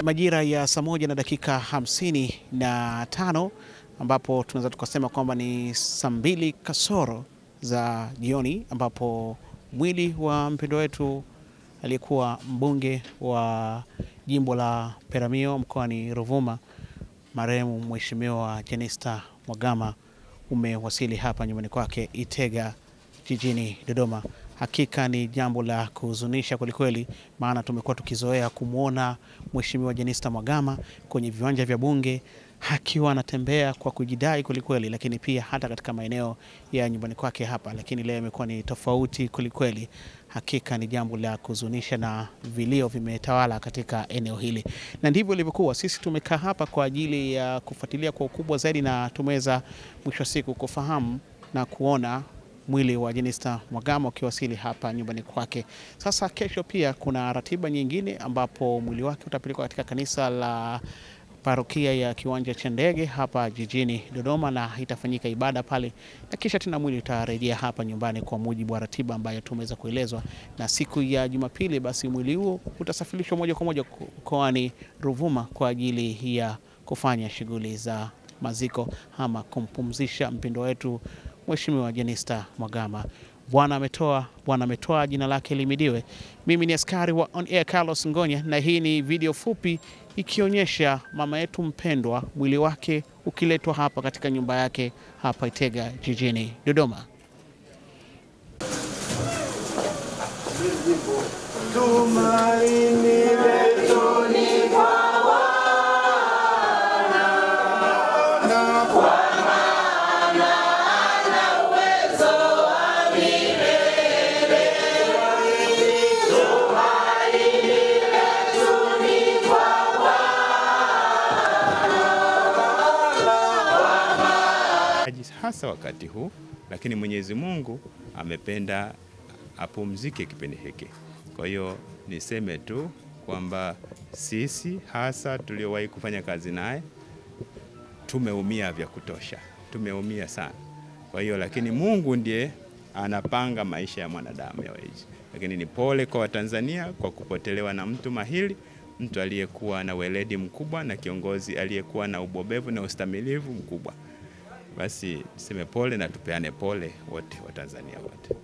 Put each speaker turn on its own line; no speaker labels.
Majira ya saa 1:55 ambapo tunaweza tukasema kwamba ni saa 2 kasoro za jioni, ambapo mwili wa mpendwa wetu aliyekuwa mbunge wa jimbo la Peramiho mkoani Ruvuma, marehemu Mheshimiwa Jenista Mhagama, umewasili hapa nyumbani kwake Itega jijini Dodoma. Hakika ni jambo la kuhuzunisha kwelikweli, maana tumekuwa tukizoea kumuona Mheshimiwa Jenista Mhagama kwenye viwanja vya bunge akiwa anatembea kwa kujidai kwelikweli, lakini pia hata katika maeneo ya nyumbani kwake hapa, lakini leo imekuwa ni tofauti kwelikweli. Hakika ni jambo la kuhuzunisha na vilio vimetawala katika eneo hili, na ndivyo ilivyokuwa. Sisi tumekaa hapa kwa ajili ya kufuatilia kwa ukubwa zaidi, na tumeweza mwisho siku kufahamu na kuona mwili wa Jenista Mhagama ukiwasili hapa nyumbani kwake. Sasa kesho pia kuna ratiba nyingine ambapo mwili wake utapelekwa katika kanisa la parokia ya Kiwanja cha Ndege hapa jijini Dodoma, na itafanyika ibada pale, na kisha tena mwili utarejea hapa nyumbani kwa mujibu wa ratiba ambayo tumeweza kuelezwa. Na siku ya Jumapili basi mwili huo utasafirishwa moja kwa moja mkoani Ruvuma kwa ajili ya kufanya shughuli za maziko ama kumpumzisha mpendwa wetu Mheshimiwa Jenista Mhagama. Bwana ametoa, jina lake limidiwe. Mimi ni askari wa On Air Carlos Ngonya, na hii ni video fupi ikionyesha mama yetu mpendwa, mwili wake ukiletwa hapa katika nyumba yake hapa Itega jijini Dodoma.
Hasa wakati huu, lakini Mwenyezi Mungu amependa apumzike kipindi hiki. Kwa hiyo niseme tu kwamba sisi hasa tuliowahi kufanya kazi naye tumeumia vya kutosha, tumeumia sana. Kwa hiyo lakini Mungu ndiye anapanga maisha ya mwanadamu yaweje. Lakini ni pole kwa Watanzania kwa kupotelewa na mtu mahiri, mtu aliyekuwa na weledi mkubwa na kiongozi aliyekuwa na ubobevu na ustamilivu mkubwa. Basi niseme pole na tupeane pole wote, Watanzania wote.